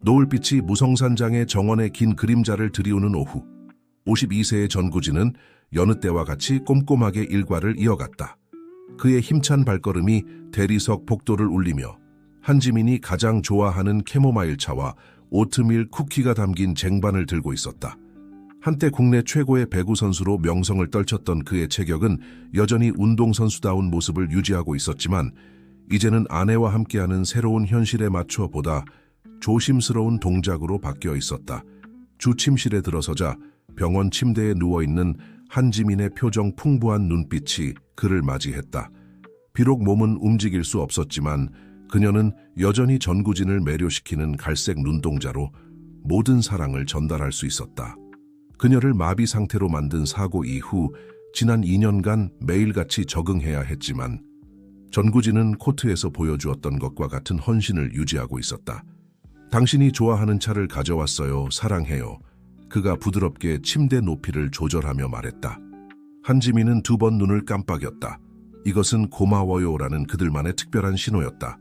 노을빛이 무성산장의 정원의 긴 그림자를 들이우는 오후, 52세의 전구진은 여느 때와 같이 꼼꼼하게 일과를 이어갔다. 그의 힘찬 발걸음이 대리석 복도를 울리며 한지민이 가장 좋아하는 캐모마일 차와 오트밀 쿠키가 담긴 쟁반을 들고 있었다. 한때 국내 최고의 배구 선수로 명성을 떨쳤던 그의 체격은 여전히 운동선수다운 모습을 유지하고 있었지만 이제는 아내와 함께하는 새로운 현실에 맞춰 보다 조심스러운 동작으로 바뀌어 있었다. 주 침실에 들어서자 병원 침대에 누워있는 한지민의 표정 풍부한 눈빛이 그를 맞이했다. 비록 몸은 움직일 수 없었지만 그녀는 여전히 전구진을 매료시키는 갈색 눈동자로 모든 사랑을 전달할 수 있었다. 그녀를 마비 상태로 만든 사고 이후 지난 2년간 매일같이 적응해야 했지만 전구진은 코트에서 보여주었던 것과 같은 헌신을 유지하고 있었다. 당신이 좋아하는 차를 가져왔어요. 사랑해요. 그가 부드럽게 침대 높이를 조절하며 말했다. 한지민은 2번 눈을 깜빡였다. 이것은 고마워요라는 그들만의 특별한 신호였다.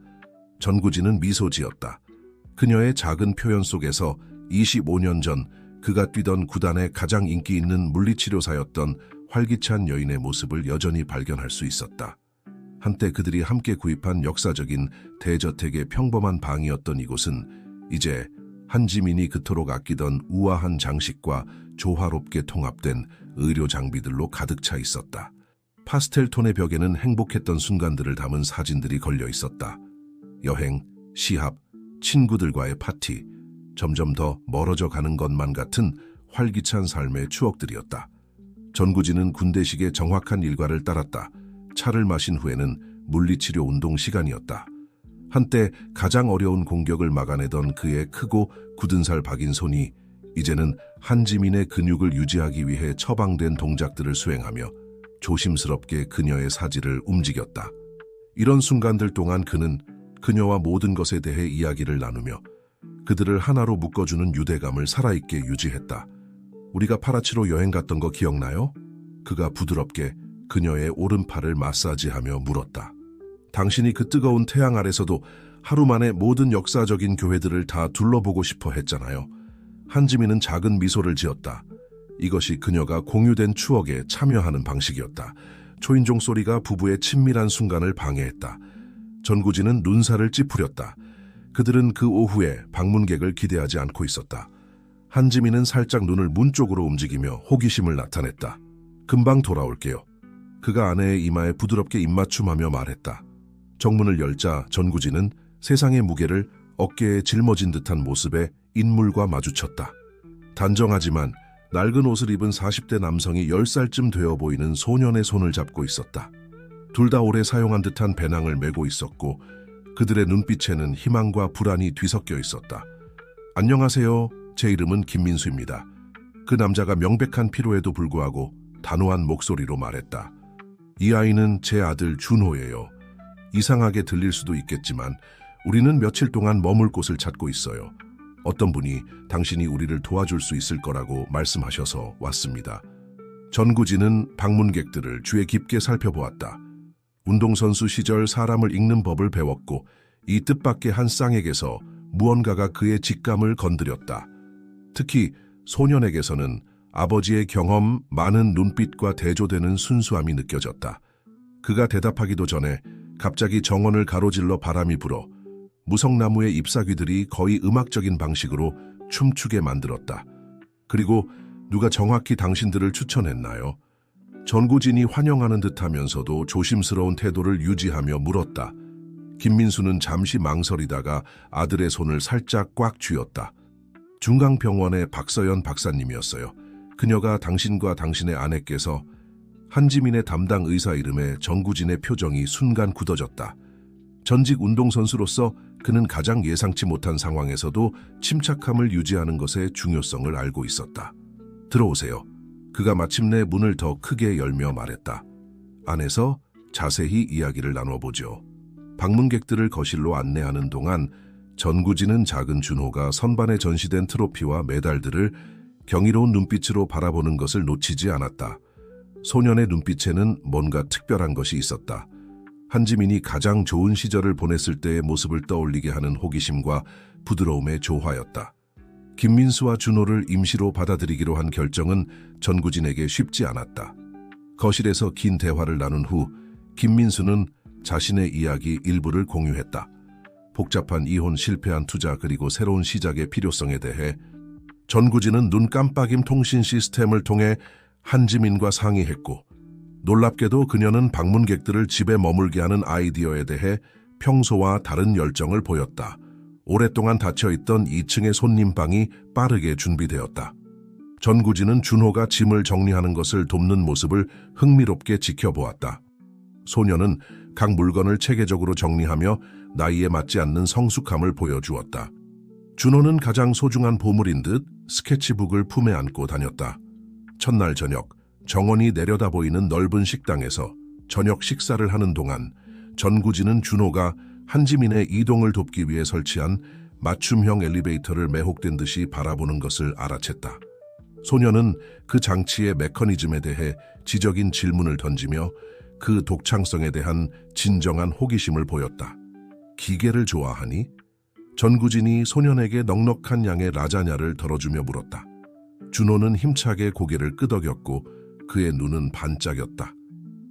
전구진은 미소 지었다. 그녀의 작은 표현 속에서 25년 전 그가 뛰던 구단의 가장 인기 있는 물리치료사였던 활기찬 여인의 모습을 여전히 발견할 수 있었다. 한때 그들이 함께 구입한 역사적인 대저택의 평범한 방이었던 이곳은 이제 한지민이 그토록 아끼던 우아한 장식과 조화롭게 통합된 의료 장비들로 가득 차 있었다. 파스텔 톤의 벽에는 행복했던 순간들을 담은 사진들이 걸려 있었다. 여행, 시합, 친구들과의 파티, 점점 더 멀어져 가는 것만 같은 활기찬 삶의 추억들이었다. 전구진은 군대식의 정확한 일과를 따랐다. 차를 마신 후에는 물리치료 운동 시간이었다. 한때 가장 어려운 공격을 막아내던 그의 크고 굳은 살 박인 손이 이제는 한지민의 근육을 유지하기 위해 처방된 동작들을 수행하며 조심스럽게 그녀의 사지를 움직였다. 이런 순간들 동안 그는 그녀와 모든 것에 대해 이야기를 나누며 그들을 하나로 묶어주는 유대감을 살아있게 유지했다. 우리가 파라치로 여행 갔던 거 기억나요? 그가 부드럽게 그녀의 오른팔을 마사지하며 물었다. 당신이 그 뜨거운 태양 아래서도 하루 만에 모든 역사적인 교회들을 다 둘러보고 싶어 했잖아요. 한지민은 작은 미소를 지었다. 이것이 그녀가 공유된 추억에 참여하는 방식이었다. 초인종 소리가 부부의 친밀한 순간을 방해했다. 전구진은 눈살을 찌푸렸다. 그들은 그 오후에 방문객을 기대하지 않고 있었다. 한지민은 살짝 눈을 문 쪽으로 움직이며 호기심을 나타냈다. 금방 돌아올게요. 그가 아내의 이마에 부드럽게 입맞춤하며 말했다. 정문을 열자 전구진은 세상의 무게를 어깨에 짊어진 듯한 모습의 인물과 마주쳤다. 단정하지만 낡은 옷을 입은 40대 남성이 10살쯤 되어 보이는 소년의 손을 잡고 있었다. 둘 다 오래 사용한 듯한 배낭을 메고 있었고 그들의 눈빛에는 희망과 불안이 뒤섞여 있었다. 안녕하세요. 제 이름은 김민수입니다. 그 남자가 명백한 피로에도 불구하고 단호한 목소리로 말했다. 이 아이는 제 아들 준호예요. 이상하게 들릴 수도 있겠지만 우리는 며칠 동안 머물 곳을 찾고 있어요. 어떤 분이 당신이 우리를 도와줄 수 있을 거라고 말씀하셔서 왔습니다. 전구진은 방문객들을 주의 깊게 살펴보았다. 운동선수 시절 사람을 읽는 법을 배웠고 이 뜻밖의 한 쌍에게서 무언가가 그의 직감을 건드렸다. 특히 소년에게서는 아버지의 경험, 많은 눈빛과 대조되는 순수함이 느껴졌다. 그가 대답하기도 전에 갑자기 정원을 가로질러 바람이 불어 무성나무의 잎사귀들이 거의 음악적인 방식으로 춤추게 만들었다. 그리고 누가 정확히 당신들을 추천했나요? 전구진이 환영하는 듯하면서도 조심스러운 태도를 유지하며 물었다. 김민수는 잠시 망설이다가 아들의 손을 살짝 꽉 쥐었다. 중강병원의 박서연 박사님이었어요. 그녀가 당신과 당신의 아내께서 한지민의 담당 의사 이름에 전구진의 표정이 순간 굳어졌다. 전직 운동선수로서 그는 가장 예상치 못한 상황에서도 침착함을 유지하는 것의 중요성을 알고 있었다. 들어오세요. 그가 마침내 문을 더 크게 열며 말했다. 안에서 자세히 이야기를 나눠보죠. 방문객들을 거실로 안내하는 동안 전구진은 작은 준호가 선반에 전시된 트로피와 메달들을 경이로운 눈빛으로 바라보는 것을 놓치지 않았다. 소년의 눈빛에는 뭔가 특별한 것이 있었다. 한지민이 가장 좋은 시절을 보냈을 때의 모습을 떠올리게 하는 호기심과 부드러움의 조화였다. 김민수와 준호를 임시로 받아들이기로 한 결정은 전구진에게 쉽지 않았다. 거실에서 긴 대화를 나눈 후 김민수는 자신의 이야기 일부를 공유했다. 복잡한 이혼, 실패한 투자, 그리고 새로운 시작의 필요성에 대해 전구진은 눈 깜빡임 통신 시스템을 통해 한지민과 상의했고, 놀랍게도 그녀는 방문객들을 집에 머물게 하는 아이디어에 대해 평소와 다른 열정을 보였다. 오랫동안 닫혀있던 2층의 손님방이 빠르게 준비되었다. 전구진은 준호가 짐을 정리하는 것을 돕는 모습을 흥미롭게 지켜보았다. 소녀는 각 물건을 체계적으로 정리하며 나이에 맞지 않는 성숙함을 보여주었다. 준호는 가장 소중한 보물인 듯 스케치북을 품에 안고 다녔다. 첫날 저녁, 정원이 내려다 보이는 넓은 식당에서 저녁 식사를 하는 동안 전구진은 준호가 한지민의 이동을 돕기 위해 설치한 맞춤형 엘리베이터를 매혹된 듯이 바라보는 것을 알아챘다. 소녀는 그 장치의 메커니즘에 대해 지적인 질문을 던지며 그 독창성에 대한 진정한 호기심을 보였다. 기계를 좋아하니? 전구진이 소년에게 넉넉한 양의 라자냐를 덜어주며 물었다. 준호는 힘차게 고개를 끄덕였고 그의 눈은 반짝였다.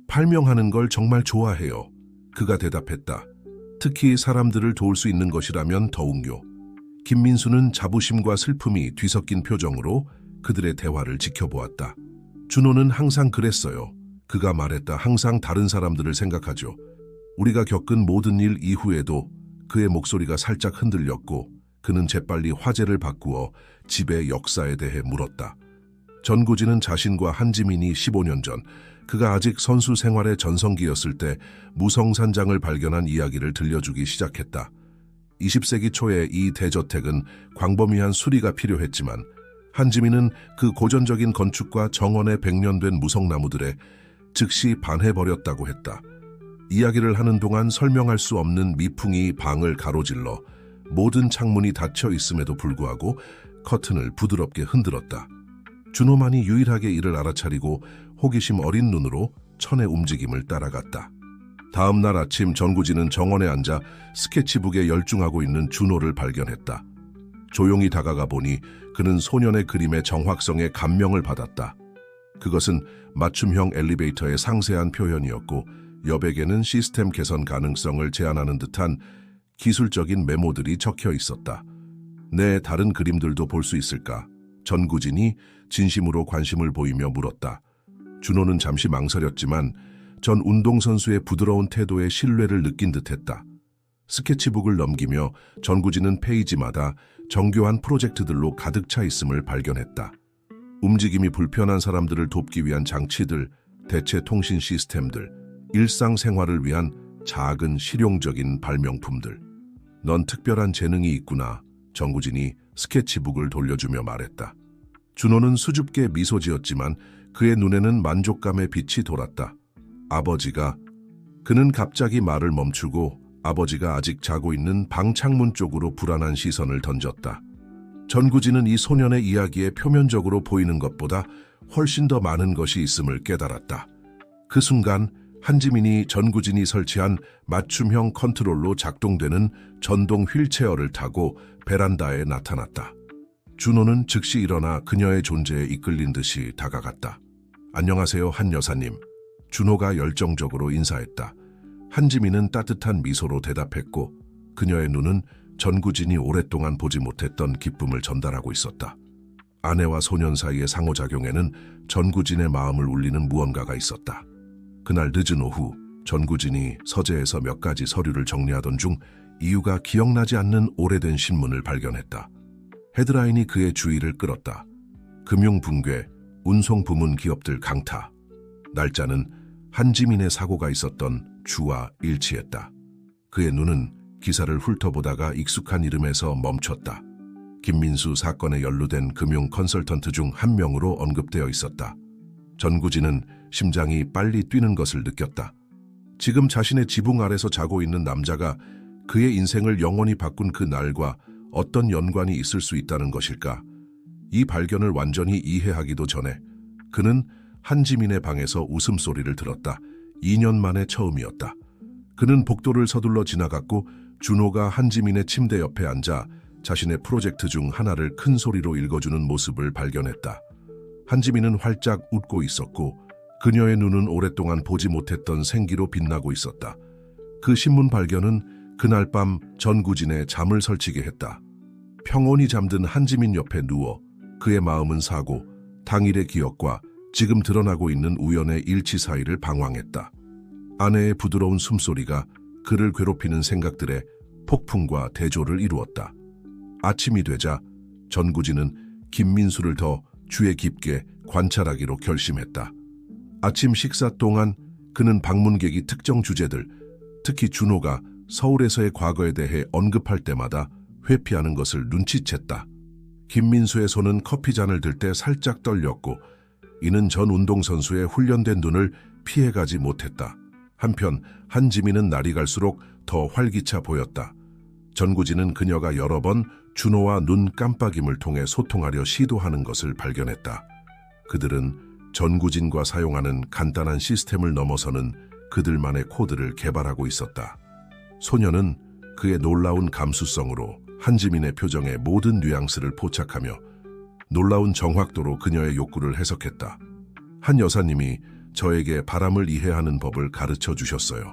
발명하는 걸 정말 좋아해요. 그가 대답했다. 특히 사람들을 도울 수 있는 것이라면 더욱요. 김민수는 자부심과 슬픔이 뒤섞인 표정으로 그들의 대화를 지켜보았다. 준호는 항상 그랬어요. 그가 말했다. 항상 다른 사람들을 생각하죠. 우리가 겪은 모든 일 이후에도 그의 목소리가 살짝 흔들렸고 그는 재빨리 화제를 바꾸어 집의 역사에 대해 물었다. 전구진은 자신과 한지민이 15년 전 그가 아직 선수 생활의 전성기였을 때 무성산장을 발견한 이야기를 들려주기 시작했다. 20세기 초에 이 대저택은 광범위한 수리가 필요했지만 한지민은 그 고전적인 건축과 정원의 100년 된 무성나무들에 즉시 반해버렸다고 했다. 이야기를 하는 동안 설명할 수 없는 미풍이 방을 가로질러 모든 창문이 닫혀 있음에도 불구하고 커튼을 부드럽게 흔들었다. 준호만이 유일하게 이를 알아차리고 호기심 어린 눈으로 천의 움직임을 따라갔다. 다음 날 아침 전구진은 정원에 앉아 스케치북에 열중하고 있는 준호를 발견했다. 조용히 다가가 보니 그는 소년의 그림의 정확성에 감명을 받았다. 그것은 맞춤형 엘리베이터의 상세한 표현이었고 여백에는 시스템 개선 가능성을 제안하는 듯한 기술적인 메모들이 적혀 있었다. 내 다른 그림들도 볼 수 있을까? 전구진이 진심으로 관심을 보이며 물었다. 준호는 잠시 망설였지만 전 운동선수의 부드러운 태도에 신뢰를 느낀 듯했다. 스케치북을 넘기며 전구진은 페이지마다 정교한 프로젝트들로 가득 차 있음을 발견했다. 움직임이 불편한 사람들을 돕기 위한 장치들, 대체 통신 시스템들, 일상생활을 위한 작은 실용적인 발명품들. 넌 특별한 재능이 있구나. 전구진이 스케치북을 돌려주며 말했다. 준호는 수줍게 미소 지었지만 그의 눈에는 만족감의 빛이 돌았다. 아버지가... 그는 갑자기 말을 멈추고 아버지가 아직 자고 있는 방 창문 쪽으로 불안한 시선을 던졌다. 전구진은 이 소년의 이야기에 표면적으로 보이는 것보다 훨씬 더 많은 것이 있음을 깨달았다. 그 순간 한지민이 전구진이 설치한 맞춤형 컨트롤로 작동되는 전동 휠체어를 타고 베란다에 나타났다. 준호는 즉시 일어나 그녀의 존재에 이끌린 듯이 다가갔다. 안녕하세요, 한 여사님. 준호가 열정적으로 인사했다. 한지민은 따뜻한 미소로 대답했고 그녀의 눈은 전구진이 오랫동안 보지 못했던 기쁨을 전달하고 있었다. 아내와 소년 사이의 상호작용에는 전구진의 마음을 울리는 무언가가 있었다. 그날 늦은 오후 전구진이 서재에서 몇 가지 서류를 정리하던 중 이유가 기억나지 않는 오래된 신문을 발견했다. 헤드라인이 그의 주의를 끌었다. 금융붕괴, 운송부문 기업들 강타. 날짜는 한지민의 사고가 있었던 주와 일치했다. 그의 눈은 기사를 훑어보다가 익숙한 이름에서 멈췄다. 김민수 사건에 연루된 금융 컨설턴트 중 한 명으로 언급되어 있었다. 전구진은 심장이 빨리 뛰는 것을 느꼈다. 지금 자신의 지붕 아래서 자고 있는 남자가 그의 인생을 영원히 바꾼 그 날과 어떤 연관이 있을 수 있다는 것일까? 이 발견을 완전히 이해하기도 전에 그는 한지민의 방에서 웃음소리를 들었다. 2년 만에 처음이었다. 그는 복도를 서둘러 지나갔고 준호가 한지민의 침대 옆에 앉아 자신의 프로젝트 중 하나를 큰 소리로 읽어주는 모습을 발견했다. 한지민은 활짝 웃고 있었고 그녀의 눈은 오랫동안 보지 못했던 생기로 빛나고 있었다. 그 신문 발견은 그날 밤 전구진의 잠을 설치게 했다. 평온히 잠든 한지민 옆에 누워 그의 마음은 사고, 당일의 기억과 지금 드러나고 있는 우연의 일치 사이를 방황했다. 아내의 부드러운 숨소리가 그를 괴롭히는 생각들의 폭풍과 대조를 이루었다. 아침이 되자 전구진은 김민수를 더 주의 깊게 관찰하기로 결심했다. 아침 식사 동안 그는 방문객이 특정 주제들, 특히 준호가 서울에서의 과거에 대해 언급할 때마다 회피하는 것을 눈치챘다. 김민수의 손은 커피잔을 들 때 살짝 떨렸고 이는 전 운동선수의 훈련된 눈을 피해가지 못했다. 한편 한지민은 날이 갈수록 더 활기차 보였다. 전구진은 그녀가 여러 번 준호와 눈 깜빡임을 통해 소통하려 시도하는 것을 발견했다. 그들은 전구진과 사용하는 간단한 시스템을 넘어서는 그들만의 코드를 개발하고 있었다. 소녀는 그의 놀라운 감수성으로 한지민의 표정의 모든 뉘앙스를 포착하며 놀라운 정확도로 그녀의 욕구를 해석했다. 한 여사님이 저에게 바람을 이해하는 법을 가르쳐 주셨어요.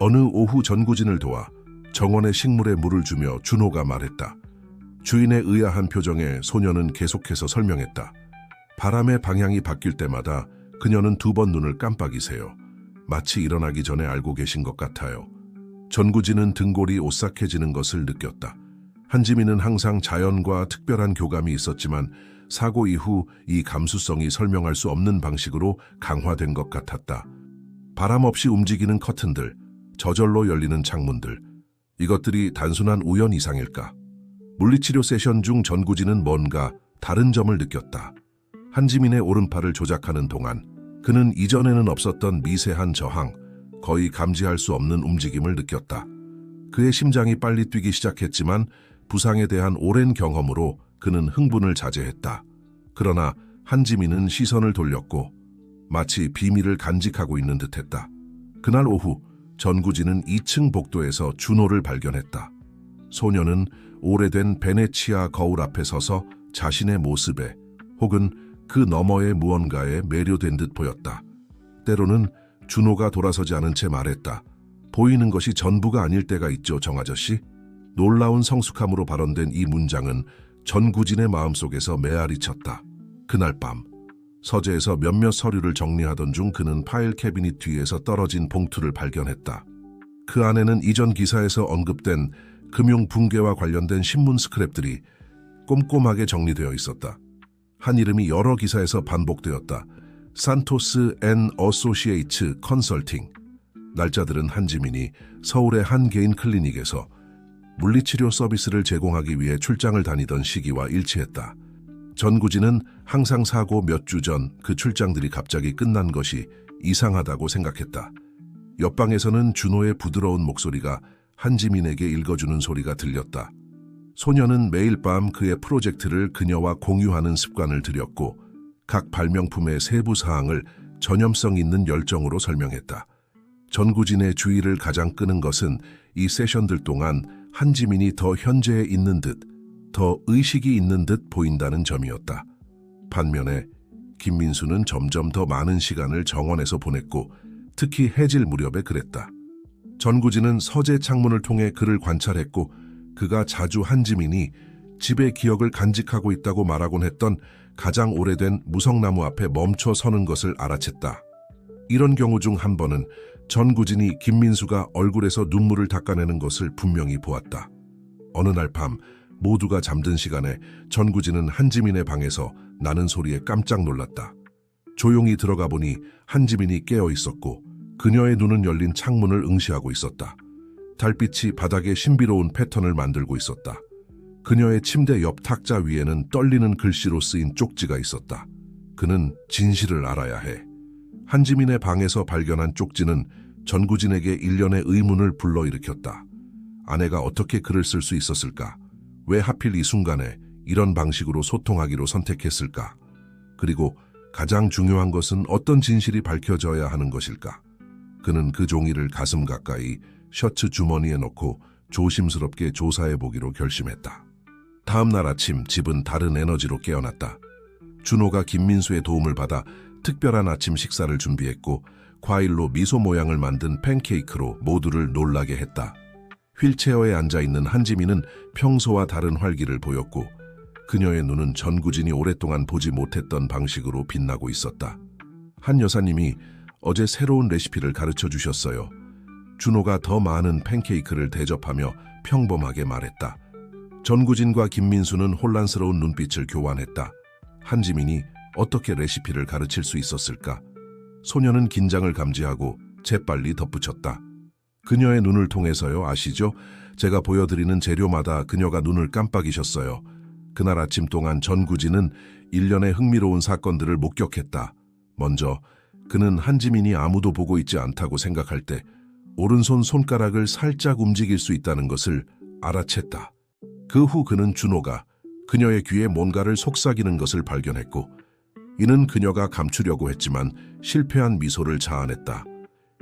어느 오후 전구진을 도와 정원의 식물에 물을 주며 준호가 말했다. 주인의 의아한 표정에 소녀는 계속해서 설명했다. 바람의 방향이 바뀔 때마다 그녀는 2번 눈을 깜빡이세요. 마치 일어나기 전에 알고 계신 것 같아요. 전구진은 등골이 오싹해지는 것을 느꼈다. 한지민은 항상 자연과 특별한 교감이 있었지만 사고 이후 이 감수성이 설명할 수 없는 방식으로 강화된 것 같았다. 바람 없이 움직이는 커튼들, 저절로 열리는 창문들, 이것들이 단순한 우연 이상일까? 물리치료 세션 중 전구진은 뭔가 다른 점을 느꼈다. 한지민의 오른팔을 조작하는 동안 그는 이전에는 없었던 미세한 저항, 거의 감지할 수 없는 움직임을 느꼈다. 그의 심장이 빨리 뛰기 시작했지만 부상에 대한 오랜 경험으로 그는 흥분을 자제했다. 그러나 한지민은 시선을 돌렸고 마치 비밀을 간직하고 있는 듯했다. 그날 오후 전구진은 2층 복도에서 준호를 발견했다. 소녀는 오래된 베네치아 거울 앞에 서서 자신의 모습에 혹은 그 너머의 무언가에 매료된 듯 보였다. 때로는 준호가 돌아서지 않은 채 말했다. 보이는 것이 전부가 아닐 때가 있죠, 정아저씨. 놀라운 성숙함으로 발언된 이 문장은 전구진의 마음속에서 메아리 쳤다. 그날 밤 서재에서 몇몇 서류를 정리하던 중 그는 파일 캐비닛 뒤에서 떨어진 봉투를 발견했다. 그 안에는 이전 기사에서 언급된 금융 붕괴와 관련된 신문 스크랩들이 꼼꼼하게 정리되어 있었다. 한 이름이 여러 기사에서 반복되었다. 산토스 앤 어소시에이츠 컨설팅. 날짜들은 한지민이 서울의 한 개인 클리닉에서 물리치료 서비스를 제공하기 위해 출장을 다니던 시기와 일치했다. 전구진은 항상 사고 몇 주 전 그 출장들이 갑자기 끝난 것이 이상하다고 생각했다. 옆방에서는 준호의 부드러운 목소리가 한지민에게 읽어주는 소리가 들렸다. 소녀는 매일 밤 그의 프로젝트를 그녀와 공유하는 습관을 들였고 각 발명품의 세부 사항을 전염성 있는 열정으로 설명했다. 전구진의 주의를 가장 끄는 것은 이 세션들 동안 한지민이 더 현재에 있는 듯, 더 의식이 있는 듯 보인다는 점이었다. 반면에 김민수는 점점 더 많은 시간을 정원에서 보냈고 특히 해질 무렵에 그랬다. 전구진은 서재 창문을 통해 그를 관찰했고 그가 자주 한지민이 집의 기억을 간직하고 있다고 말하곤 했던 가장 오래된 무성나무 앞에 멈춰 서는 것을 알아챘다. 이런 경우 중 한 번은 전구진이 김민수가 얼굴에서 눈물을 닦아내는 것을 분명히 보았다. 어느 날 밤 모두가 잠든 시간에 전구진은 한지민의 방에서 나는 소리에 깜짝 놀랐다. 조용히 들어가 보니 한지민이 깨어 있었고 그녀의 눈은 열린 창문을 응시하고 있었다. 달빛이 바닥에 신비로운 패턴을 만들고 있었다. 그녀의 침대 옆 탁자 위에는 떨리는 글씨로 쓰인 쪽지가 있었다. 그는 진실을 알아야 해. 한지민의 방에서 발견한 쪽지는 전구진에게 일련의 의문을 불러일으켰다. 아내가 어떻게 글을 쓸 수 있었을까? 왜 하필 이 순간에 이런 방식으로 소통하기로 선택했을까? 그리고 가장 중요한 것은 어떤 진실이 밝혀져야 하는 것일까? 그는 그 종이를 가슴 가까이 셔츠 주머니에 넣고 조심스럽게 조사해 보기로 결심했다. 다음 날 아침 집은 다른 에너지로 깨어났다. 준호가 김민수의 도움을 받아 특별한 아침 식사를 준비했고 과일로 미소 모양을 만든 팬케이크로 모두를 놀라게 했다. 휠체어에 앉아있는 한지민은 평소와 다른 활기를 보였고 그녀의 눈은 전구진이 오랫동안 보지 못했던 방식으로 빛나고 있었다. 한 여사님이 어제 새로운 레시피를 가르쳐 주셨어요. 준호가 더 많은 팬케이크를 대접하며 평범하게 말했다. 전구진과 김민수는 혼란스러운 눈빛을 교환했다. 한지민이 어떻게 레시피를 가르칠 수 있었을까? 소녀는 긴장을 감지하고 재빨리 덧붙였다. 그녀의 눈을 통해서요, 아시죠? 제가 보여드리는 재료마다 그녀가 눈을 깜빡이셨어요. 그날 아침 동안 전구진은 일련의 흥미로운 사건들을 목격했다. 먼저 그는 한지민이 아무도 보고 있지 않다고 생각할 때 오른손 손가락을 살짝 움직일 수 있다는 것을 알아챘다. 그 후 그는 준호가 그녀의 귀에 뭔가를 속삭이는 것을 발견했고 이는 그녀가 감추려고 했지만 실패한 미소를 자아냈다.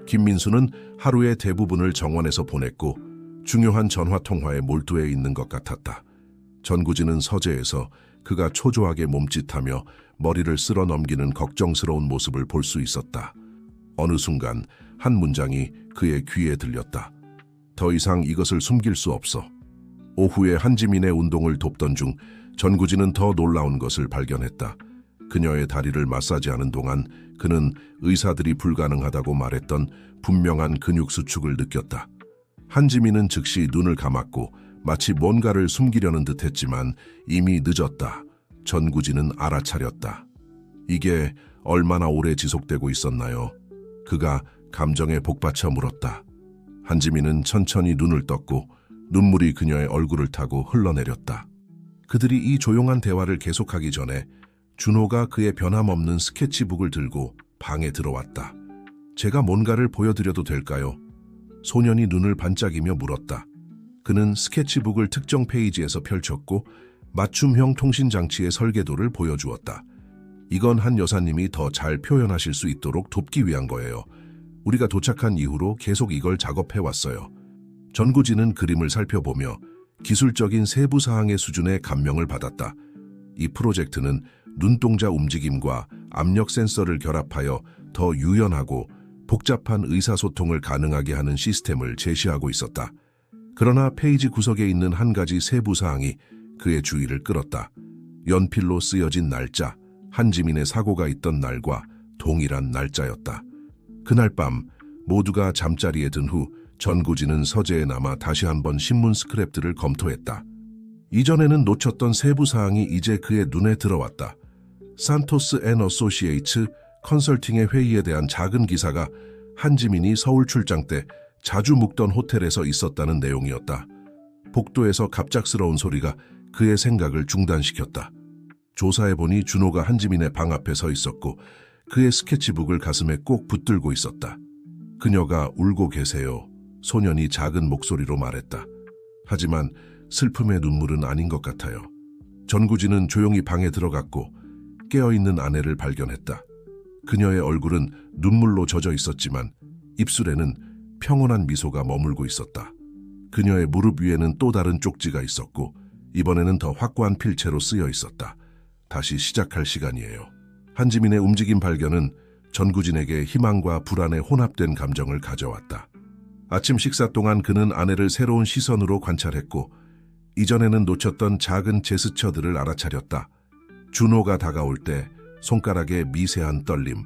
김민수는 하루의 대부분을 정원에서 보냈고 중요한 전화통화에 몰두해 있는 것 같았다. 전구진은 서재에서 그가 초조하게 몸짓하며 머리를 쓸어 넘기는 걱정스러운 모습을 볼 수 있었다. 어느 순간 한 문장이 그의 귀에 들렸다. 더 이상 이것을 숨길 수 없어. 오후에 한지민의 운동을 돕던 중 전구진은 더 놀라운 것을 발견했다. 그녀의 다리를 마사지하는 동안 그는 의사들이 불가능하다고 말했던 분명한 근육 수축을 느꼈다. 한지민은 즉시 눈을 감았고 마치 뭔가를 숨기려는 듯했지만 이미 늦었다. 전구진은 알아차렸다. 이게 얼마나 오래 지속되고 있었나요? 그가 감정에 복받쳐 물었다. 한지민은 천천히 눈을 떴고 눈물이 그녀의 얼굴을 타고 흘러내렸다. 그들이 이 조용한 대화를 계속하기 전에 준호가 그의 변함없는 스케치북을 들고 방에 들어왔다. 제가 뭔가를 보여드려도 될까요? 소년이 눈을 반짝이며 물었다. 그는 스케치북을 특정 페이지에서 펼쳤고 맞춤형 통신장치의 설계도를 보여주었다. 이건 한 여사님이 더 잘 표현하실 수 있도록 돕기 위한 거예요. 우리가 도착한 이후로 계속 이걸 작업해왔어요. 전구진은 그림을 살펴보며 기술적인 세부 사항의 수준에 감명을 받았다. 이 프로젝트는 눈동자 움직임과 압력 센서를 결합하여 더 유연하고 복잡한 의사소통을 가능하게 하는 시스템을 제시하고 있었다. 그러나 페이지 구석에 있는 한 가지 세부 사항이 그의 주의를 끌었다. 연필로 쓰여진 날짜, 한지민의 사고가 있던 날과 동일한 날짜였다. 그날 밤 모두가 잠자리에 든 후 전구진은 서재에 남아 다시 한번 신문 스크랩들을 검토했다. 이전에는 놓쳤던 세부 사항이 이제 그의 눈에 들어왔다. 산토스 앤 어소시에이츠 컨설팅의 회의에 대한 작은 기사가 한지민이 서울 출장 때 자주 묵던 호텔에서 있었다는 내용이었다. 복도에서 갑작스러운 소리가 그의 생각을 중단시켰다. 조사해보니 준호가 한지민의 방 앞에 서 있었고 그의 스케치북을 가슴에 꼭 붙들고 있었다. 그녀가 울고 계세요. 소년이 작은 목소리로 말했다. 하지만 슬픔의 눈물은 아닌 것 같아요. 전구진은 조용히 방에 들어갔고 깨어있는 아내를 발견했다. 그녀의 얼굴은 눈물로 젖어 있었지만 입술에는 평온한 미소가 머물고 있었다. 그녀의 무릎 위에는 또 다른 쪽지가 있었고 이번에는 더 확고한 필체로 쓰여 있었다. 다시 시작할 시간이에요. 한지민의 움직임 발견은 전구진에게 희망과 불안의 혼합된 감정을 가져왔다. 아침 식사 동안 그는 아내를 새로운 시선으로 관찰했고 이전에는 놓쳤던 작은 제스처들을 알아차렸다. 준호가 다가올 때 손가락에 미세한 떨림,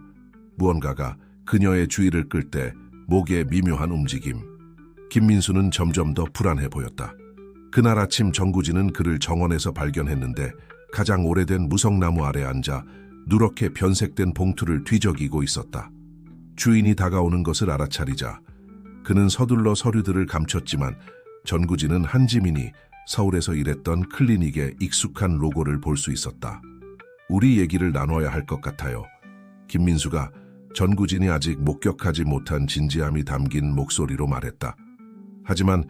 무언가가 그녀의 주의를 끌 때 목에 미묘한 움직임. 김민수는 점점 더 불안해 보였다. 그날 아침 전구진은 그를 정원에서 발견했는데 가장 오래된 무성나무 아래 앉아 누렇게 변색된 봉투를 뒤적이고 있었다. 주인이 다가오는 것을 알아차리자 그는 서둘러 서류들을 감췄지만 전구진은 한지민이 서울에서 일했던 클리닉의 익숙한 로고를 볼 수 있었다. 우리 얘기를 나눠야 할 것 같아요. 김민수가 전구진이 아직 목격하지 못한 진지함이 담긴 목소리로 말했다. 하지만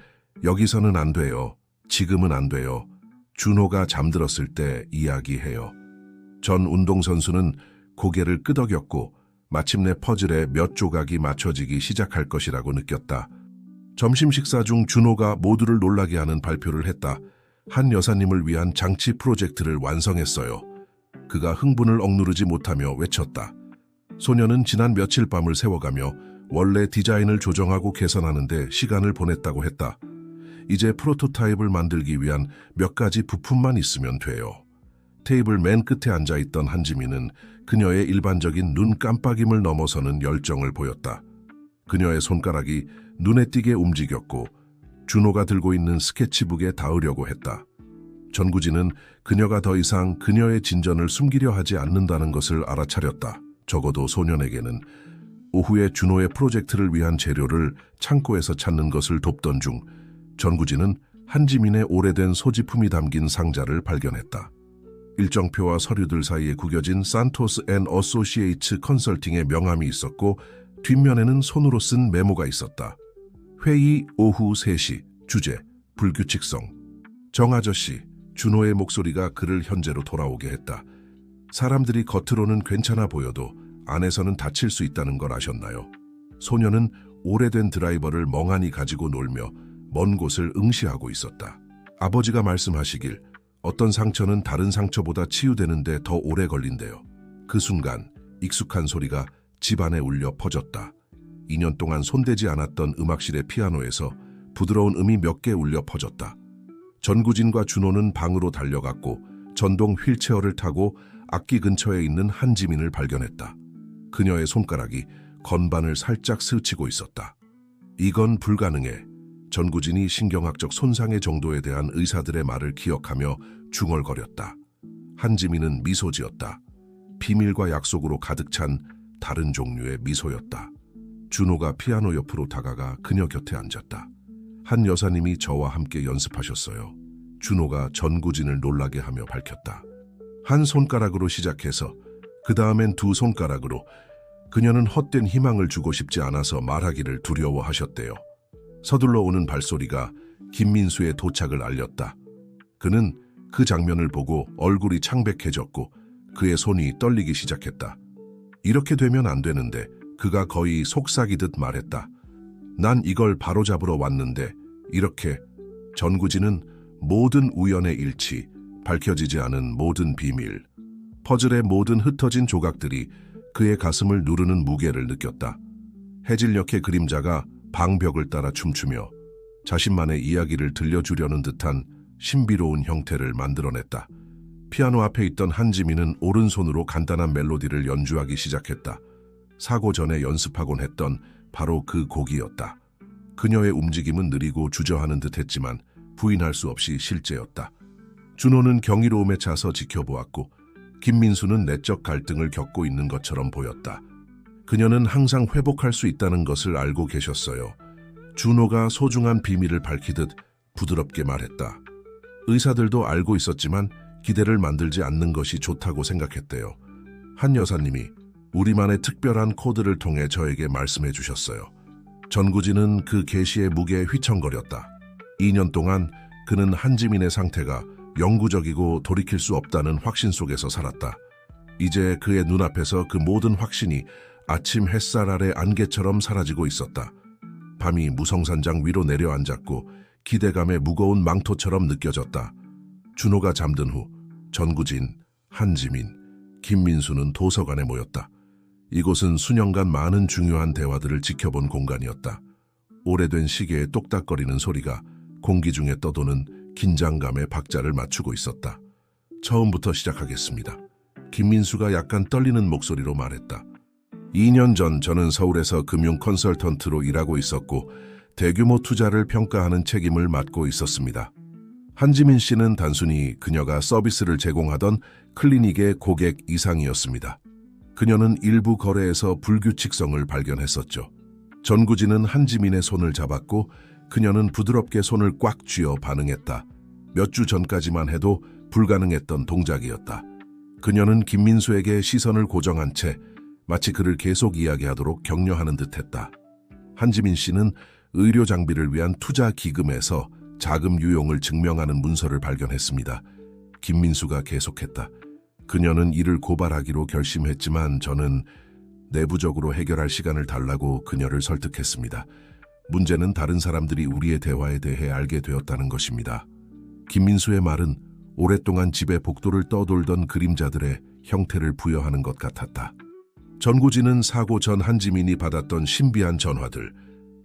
여기서는 안 돼요. 지금은 안 돼요. 준호가 잠들었을 때 이야기해요. 전 운동선수는 고개를 끄덕였고 마침내 퍼즐의 몇 조각이 맞춰지기 시작할 것이라고 느꼈다. 점심 식사 중 준호가 모두를 놀라게 하는 발표를 했다. 한 여사님을 위한 장치 프로젝트를 완성했어요. 그가 흥분을 억누르지 못하며 외쳤다. 소녀는 지난 며칠 밤을 새워가며 원래 디자인을 조정하고 개선하는데 시간을 보냈다고 했다. 이제 프로토타입을 만들기 위한 몇 가지 부품만 있으면 돼요. 테이블 맨 끝에 앉아있던 한지민은 그녀의 일반적인 눈 깜빡임을 넘어서는 열정을 보였다. 그녀의 손가락이 눈에 띄게 움직였고 준호가 들고 있는 스케치북에 닿으려고 했다. 전구진은 그녀가 더 이상 그녀의 진전을 숨기려 하지 않는다는 것을 알아차렸다. 적어도 소년에게는 오후에 준호의 프로젝트를 위한 재료를 창고에서 찾는 것을 돕던 중 전구진은 한지민의 오래된 소지품이 담긴 상자를 발견했다. 일정표와 서류들 사이에 구겨진 산토스 앤 어소시에이츠 컨설팅의 명함이 있었고 뒷면에는 손으로 쓴 메모가 있었다. 회의 오후 3시, 주제, 불규칙성. 정아저씨, 준호의 목소리가 그를 현재로 돌아오게 했다. 사람들이 겉으로는 괜찮아 보여도 안에서는 다칠 수 있다는 걸 아셨나요? 소녀는 오래된 드라이버를 멍하니 가지고 놀며 먼 곳을 응시하고 있었다. 아버지가 말씀하시길 어떤 상처는 다른 상처보다 치유되는데 더 오래 걸린대요. 그 순간 익숙한 소리가 집안에 울려 퍼졌다. 2년 동안 손대지 않았던 음악실의 피아노에서 부드러운 음이 몇 개 울려 퍼졌다. 전구진과 준호는 방으로 달려갔고 전동 휠체어를 타고 악기 근처에 있는 한지민을 발견했다. 그녀의 손가락이 건반을 살짝 스치고 있었다. 이건 불가능해. 전구진이 신경학적 손상의 정도에 대한 의사들의 말을 기억하며 중얼거렸다. 한지민은 미소 지었다. 비밀과 약속으로 가득 찬 다른 종류의 미소였다. 준호가 피아노 옆으로 다가가 그녀 곁에 앉았다. 한 여사님이 저와 함께 연습하셨어요. 준호가 전구진을 놀라게 하며 밝혔다. 한 손가락으로 시작해서 그 다음엔 두 손가락으로. 그녀는 헛된 희망을 주고 싶지 않아서 말하기를 두려워하셨대요. 서둘러 오는 발소리가 김민수의 도착을 알렸다. 그는 그 장면을 보고 얼굴이 창백해졌고 그의 손이 떨리기 시작했다. 이렇게 되면 안 되는데 그가 거의 속삭이듯 말했다. 난 이걸 바로잡으러 왔는데 이렇게. 전구진은 모든 우연의 일치, 밝혀지지 않은 모든 비밀, 퍼즐의 모든 흩어진 조각들이 그의 가슴을 누르는 무게를 느꼈다. 해질녘의 그림자가 방벽을 따라 춤추며 자신만의 이야기를 들려주려는 듯한 신비로운 형태를 만들어냈다. 피아노 앞에 있던 한지민은 오른손으로 간단한 멜로디를 연주하기 시작했다. 사고 전에 연습하곤 했던 바로 그 곡이었다. 그녀의 움직임은 느리고 주저하는 듯했지만 부인할 수 없이 실제였다. 준호는 경이로움에 차서 지켜보았고 김민수는 내적 갈등을 겪고 있는 것처럼 보였다. 그녀는 항상 회복할 수 있다는 것을 알고 계셨어요. 준호가 소중한 비밀을 밝히듯 부드럽게 말했다. 의사들도 알고 있었지만 기대를 만들지 않는 것이 좋다고 생각했대요. 한 여사님이 우리만의 특별한 코드를 통해 저에게 말씀해 주셨어요. 전구진은 그 계시의 무게에 휘청거렸다. 2년 동안 그는 한지민의 상태가 영구적이고 돌이킬 수 없다는 확신 속에서 살았다. 이제 그의 눈앞에서 그 모든 확신이 아침 햇살 아래 안개처럼 사라지고 있었다. 밤이 무성산장 위로 내려앉았고 기대감의 무거운 망토처럼 느껴졌다. 준호가 잠든 후 전구진, 한지민, 김민수는 도서관에 모였다. 이곳은 수년간 많은 중요한 대화들을 지켜본 공간이었다. 오래된 시계의 똑딱거리는 소리가 공기 중에 떠도는 긴장감에 박자를 맞추고 있었다. 처음부터 시작하겠습니다. 김민수가 약간 떨리는 목소리로 말했다. 2년 전 저는 서울에서 금융 컨설턴트로 일하고 있었고 대규모 투자를 평가하는 책임을 맡고 있었습니다. 한지민 씨는 단순히 그녀가 서비스를 제공하던 클리닉의 고객 이상이었습니다. 그녀는 일부 거래에서 불규칙성을 발견했었죠. 전구진은 한지민의 손을 잡았고 그녀는 부드럽게 손을 꽉 쥐어 반응했다. 몇 주 전까지만 해도 불가능했던 동작이었다. 그녀는 김민수에게 시선을 고정한 채 마치 그를 계속 이야기하도록 격려하는 듯했다. 한지민 씨는 의료 장비를 위한 투자 기금에서 자금 유용을 증명하는 문서를 발견했습니다. 김민수가 계속했다. 그녀는 이를 고발하기로 결심했지만 저는 내부적으로 해결할 시간을 달라고 그녀를 설득했습니다. 문제는 다른 사람들이 우리의 대화에 대해 알게 되었다는 것입니다. 김민수의 말은 오랫동안 집에 복도를 떠돌던 그림자들의 형태를 부여하는 것 같았다. 전구지는 사고 전 한지민이 받았던 신비한 전화들,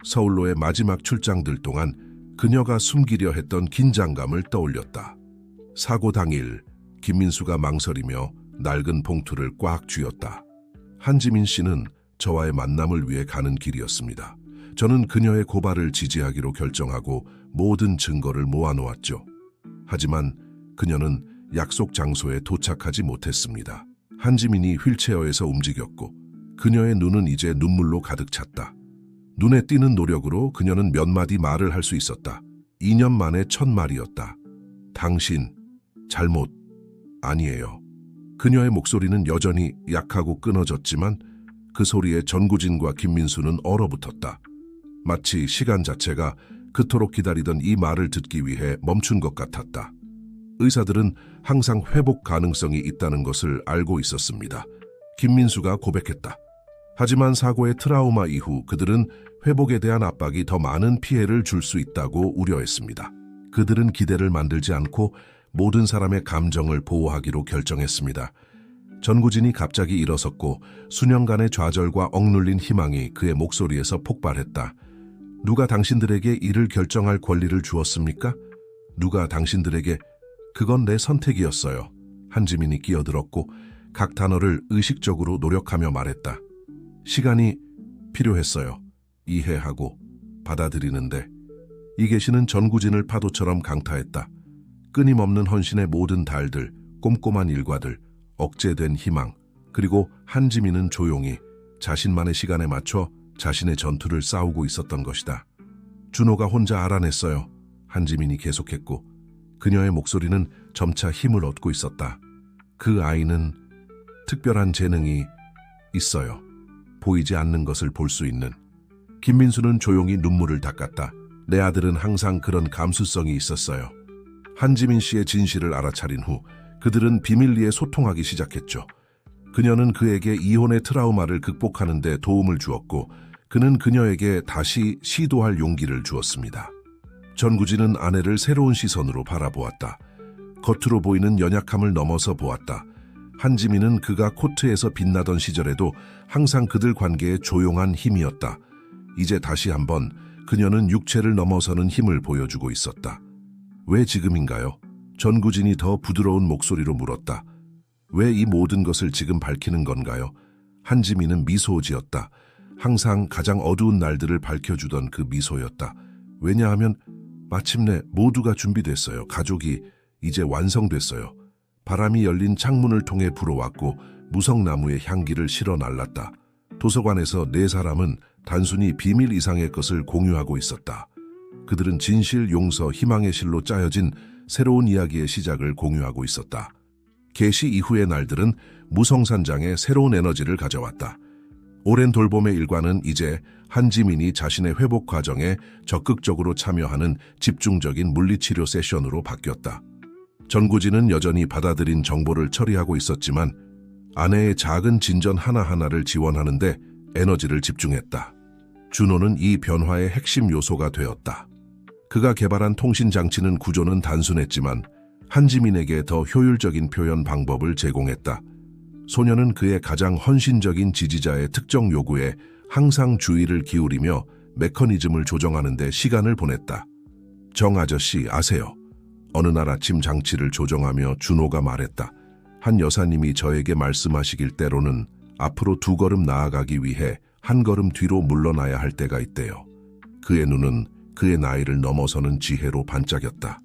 서울로의 마지막 출장들 동안 그녀가 숨기려 했던 긴장감을 떠올렸다. 사고 당일 김민수가 망설이며 낡은 봉투를 꽉 쥐었다. 한지민 씨는 저와의 만남을 위해 가는 길이었습니다. 저는 그녀의 고발을 지지하기로 결정하고 모든 증거를 모아놓았죠. 하지만 그녀는 약속 장소에 도착하지 못했습니다. 한지민이 휠체어에서 움직였고 그녀의 눈은 이제 눈물로 가득 찼다. 눈에 띄는 노력으로 그녀는 몇 마디 말을 할 수 있었다. 2년 만에 첫 말이었다. 당신, 잘못, 아니에요. 그녀의 목소리는 여전히 약하고 끊어졌지만 그 소리에 전구진과 김민수는 얼어붙었다. 마치 시간 자체가 그토록 기다리던 이 말을 듣기 위해 멈춘 것 같았다. 의사들은 항상 회복 가능성이 있다는 것을 알고 있었습니다. 김민수가 고백했다. 하지만 사고의 트라우마 이후 그들은 회복에 대한 압박이 더 많은 피해를 줄 수 있다고 우려했습니다. 그들은 기대를 만들지 않고 모든 사람의 감정을 보호하기로 결정했습니다. 전구진이 갑자기 일어섰고 수년간의 좌절과 억눌린 희망이 그의 목소리에서 폭발했다. 누가 당신들에게 이를 결정할 권리를 주었습니까? 누가 당신들에게 그건 내 선택이었어요. 한지민이 끼어들었고 각 단어를 의식적으로 노력하며 말했다. 시간이 필요했어요. 이해하고 받아들이는데. 이계시는 전구진을 파도처럼 강타했다. 끊임없는 헌신의 모든 달들, 꼼꼼한 일과들, 억제된 희망, 그리고 한지민은 조용히 자신만의 시간에 맞춰 자신의 전투를 싸우고 있었던 것이다. 준호가 혼자 알아냈어요. 한지민이 계속했고 그녀의 목소리는 점차 힘을 얻고 있었다. 그 아이는 특별한 재능이 있어요. 보이지 않는 것을 볼 수 있는. 김민수는 조용히 눈물을 닦았다. 내 아들은 항상 그런 감수성이 있었어요. 한지민 씨의 진실을 알아차린 후 그들은 비밀리에 소통하기 시작했죠. 그녀는 그에게 이혼의 트라우마를 극복하는 데 도움을 주었고 그는 그녀에게 다시 시도할 용기를 주었습니다. 전구진은 아내를 새로운 시선으로 바라보았다. 겉으로 보이는 연약함을 넘어서 보았다. 한지민은 그가 코트에서 빛나던 시절에도 항상 그들 관계에 조용한 힘이었다. 이제 다시 한번 그녀는 육체를 넘어서는 힘을 보여주고 있었다. 왜 지금인가요? 전구진이 더 부드러운 목소리로 물었다. 왜 이 모든 것을 지금 밝히는 건가요? 한지민은 미소 지었다. 항상 가장 어두운 날들을 밝혀주던 그 미소였다. 왜냐하면 마침내 모두가 준비됐어요. 가족이 이제 완성됐어요. 바람이 열린 창문을 통해 불어왔고 무성나무의 향기를 실어 날랐다. 도서관에서 네 사람은 단순히 비밀 이상의 것을 공유하고 있었다. 그들은 진실, 용서, 희망의 실로 짜여진 새로운 이야기의 시작을 공유하고 있었다. 개시 이후의 날들은 무성산장에 새로운 에너지를 가져왔다. 오랜 돌봄의 일과는 이제 한지민이 자신의 회복 과정에 적극적으로 참여하는 집중적인 물리치료 세션으로 바뀌었다. 전구진은 여전히 받아들인 정보를 처리하고 있었지만 아내의 작은 진전 하나하나를 지원하는 데 에너지를 집중했다. 준호는 이 변화의 핵심 요소가 되었다. 그가 개발한 통신장치는 구조는 단순했지만 한지민에게 더 효율적인 표현 방법을 제공했다. 소녀는 그의 가장 헌신적인 지지자의 특정 요구에 항상 주의를 기울이며 메커니즘을 조정하는 데 시간을 보냈다. 정 아저씨 아세요? 어느 날 아침 장치를 조정하며 준호가 말했다. 한 여사님이 저에게 말씀하시길 때로는 앞으로 2걸음 나아가기 위해 1걸음 뒤로 물러나야 할 때가 있대요. 그의 눈은 그의 나이를 넘어서는 지혜로 반짝였다.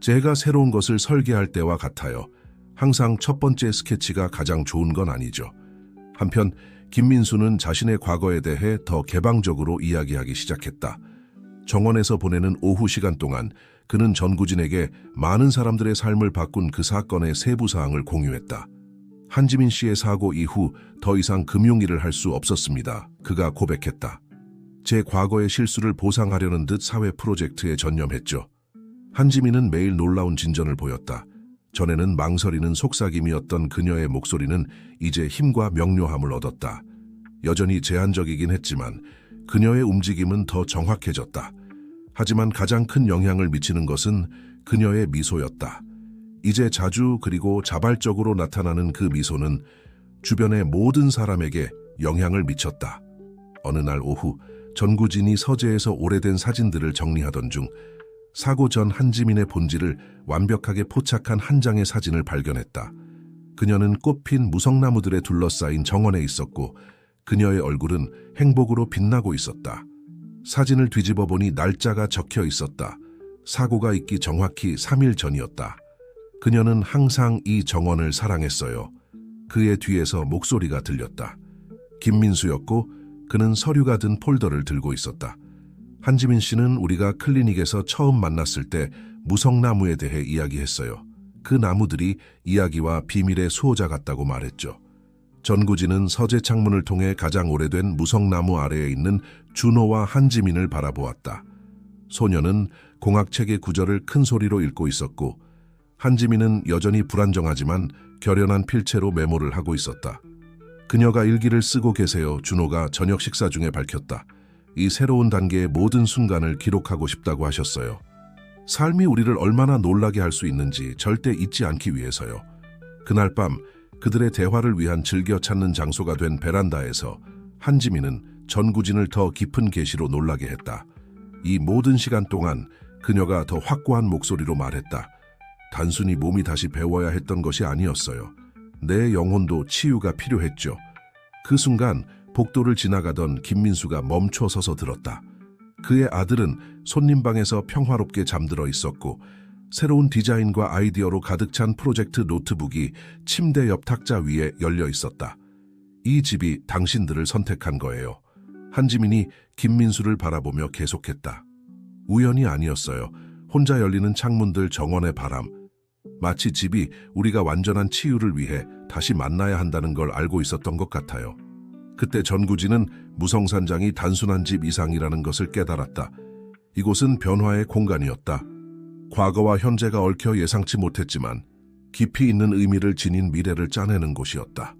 제가 새로운 것을 설계할 때와 같아요. 항상 첫 번째 스케치가 가장 좋은 건 아니죠. 한편 김민수는 자신의 과거에 대해 더 개방적으로 이야기하기 시작했다. 정원에서 보내는 오후 시간 동안 그는 전구진에게 많은 사람들의 삶을 바꾼 그 사건의 세부 사항을 공유했다. 한지민 씨의 사고 이후 더 이상 금융일을 할 수 없었습니다. 그가 고백했다. 제 과거의 실수를 보상하려는 듯 사회 프로젝트에 전념했죠. 한지민은 매일 놀라운 진전을 보였다. 전에는 망설이는 속삭임이었던 그녀의 목소리는 이제 힘과 명료함을 얻었다. 여전히 제한적이긴 했지만 그녀의 움직임은 더 정확해졌다. 하지만 가장 큰 영향을 미치는 것은 그녀의 미소였다. 이제 자주 그리고 자발적으로 나타나는 그 미소는 주변의 모든 사람에게 영향을 미쳤다. 어느 날 오후 전구진이 서재에서 오래된 사진들을 정리하던 중 사고 전 한지민의 본질을 완벽하게 포착한 한 장의 사진을 발견했다. 그녀는 꽃핀 무성나무들에 둘러싸인 정원에 있었고 그녀의 얼굴은 행복으로 빛나고 있었다. 사진을 뒤집어 보니 날짜가 적혀 있었다. 사고가 있기 정확히 3일 전이었다. 그녀는 항상 이 정원을 사랑했어요. 그의 뒤에서 목소리가 들렸다. 김민수였고 그는 서류가 든 폴더를 들고 있었다. 한지민 씨는 우리가 클리닉에서 처음 만났을 때 무성나무에 대해 이야기했어요. 그 나무들이 이야기와 비밀의 수호자 같다고 말했죠. 전구진은 서재 창문을 통해 가장 오래된 무성나무 아래에 있는 준호와 한지민을 바라보았다. 소녀는 공학책의 구절을 큰 소리로 읽고 있었고 한지민은 여전히 불안정하지만 결연한 필체로 메모를 하고 있었다. 그녀가 일기를 쓰고 계세요. 준호가 저녁 식사 중에 밝혔다. 이 새로운 단계의 모든 순간을 기록하고 싶다고 하셨어요. 삶이 우리를 얼마나 놀라게 할 수 있는지 절대 잊지 않기 위해서요. 그날 밤 그들의 대화를 위한 즐겨 찾는 장소가 된 베란다에서 한지민은 전구진을 더 깊은 계시로 놀라게 했다. 이 모든 시간 동안 그녀가 더 확고한 목소리로 말했다. 단순히 몸이 다시 배워야 했던 것이 아니었어요. 내 영혼도 치유가 필요했죠. 그 순간 복도를 지나가던 김민수가 멈춰 서서 들었다. 그의 아들은 손님방에서 평화롭게 잠들어 있었고 새로운 디자인과 아이디어로 가득 찬 프로젝트 노트북이 침대 옆 탁자 위에 열려 있었다. 이 집이 당신들을 선택한 거예요. 한지민이 김민수를 바라보며 계속했다. 우연이 아니었어요. 혼자 열리는 창문들, 정원의 바람. 마치 집이 우리가 완전한 치유를 위해 다시 만나야 한다는 걸 알고 있었던 것 같아요. 그때 전구진은 무성산장이 단순한 집 이상이라는 것을 깨달았다. 이곳은 변화의 공간이었다. 과거와 현재가 얽혀 예상치 못했지만 깊이 있는 의미를 지닌 미래를 짜내는 곳이었다.